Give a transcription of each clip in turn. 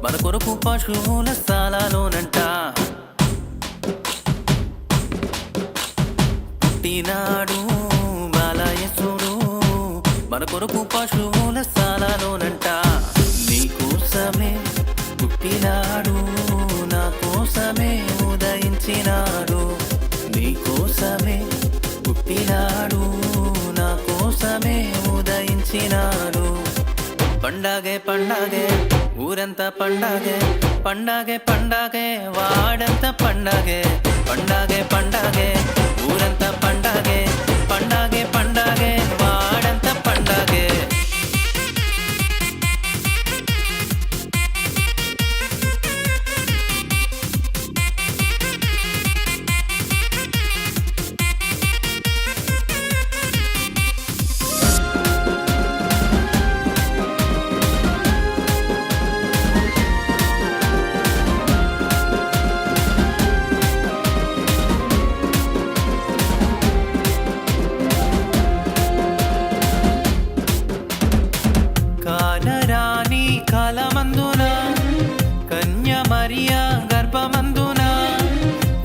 మన కొరకు పశువుల స్థలాలోనంట పుట్టినాడు బాలయేసుడు మన కొరకు పశువుల స్థలాలోనంట నీకోసమే పుట్టినాడు నా కోసమే ఉదయించినాడు నీకోసమే పుట్టినాడు నా కోసమే ఉదయించినాడు పండగే పండగే ఊరంతా పండగే పండగే పండగే వాడంతా పండగే పండగే పండగే ఊరంతా పండగే పండగే పండగే వాడంతా పండగే కానరాని కాలమందున కన్య మరియా గర్భమందున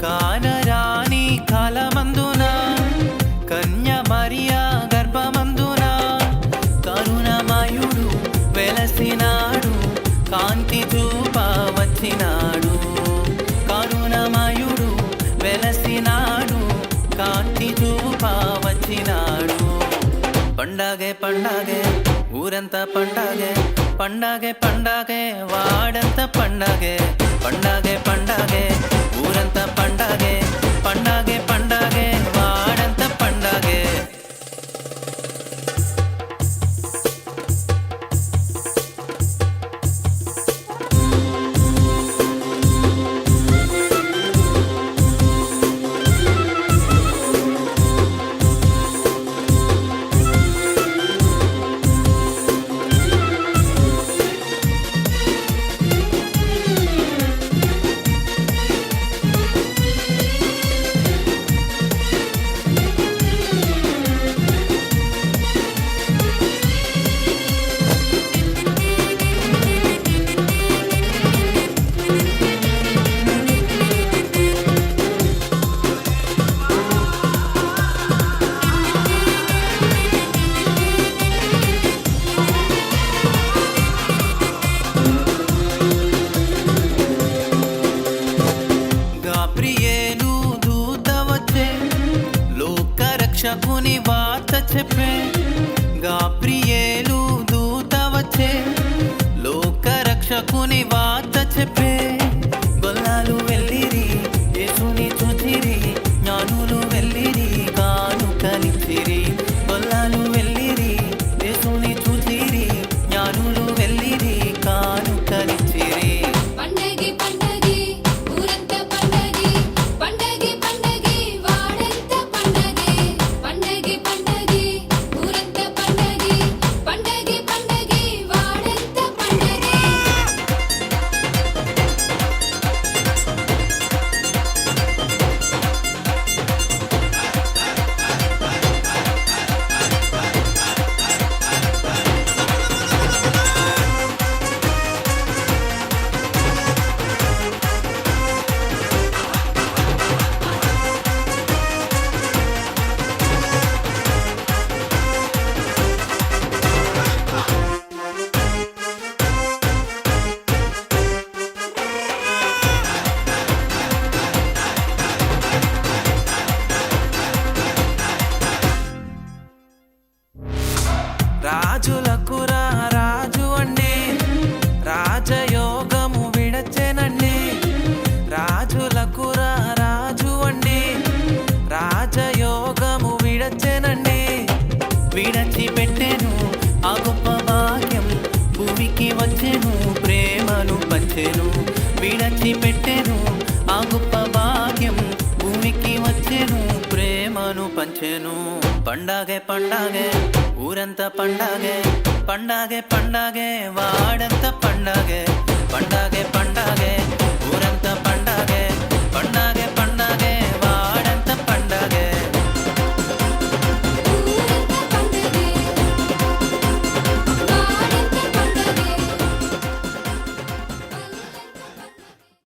కానరాని కాలమందున కన్య మరియా గర్భమందున కరుణమయుడు వెలసినాడు కాంతి చూప వచ్చినాడు కరుణమయుడు వెలసినాడు కాంతి చూప వచ్చినాడు పండగే పండగే ఊరంతా పండగే పండగే పండగే వాడంతా పండగే పండగే పండగే ఊరంతా పండగే పండగే పండగే వాడంతా పండగే గాబ్రియేలు దూత వచ్చే లోకరక్షకుని వార్త చెప్పే గాబ్రియేలు దూత వచ్చే లోకరక్షకుని వార్త చెప్పే గొల్లాలు వెళ్ళిరి యేసుని చూచిరి జ్ఞానులు వెళ్ళిరి కానుకలిచ్చిరి గొల్లాలు వెళ్ళిరి యేసుని చూచిరి జ్ఞానులు వెళ్ళిరి కానుకలిచ్చిరి రాజులకు రాజు అండి రాజయోగము విడచెనండి రాజులకు రాజు అండి రాజయోగము విడచెనండి విడచి పెట్టెను ఆ గొప్ప భాగ్యం భూమికి వచ్చెను ప్రేమను పంచెను విడచి పెట్టెను ఆ గొప్ప భాగ్యం భూమికి వచ్చెను ప్రేమను పంచెను పండగే పండగే ఊరంతా పండగే పండగే పండగే వాడంతా పండగే పండగే పండగే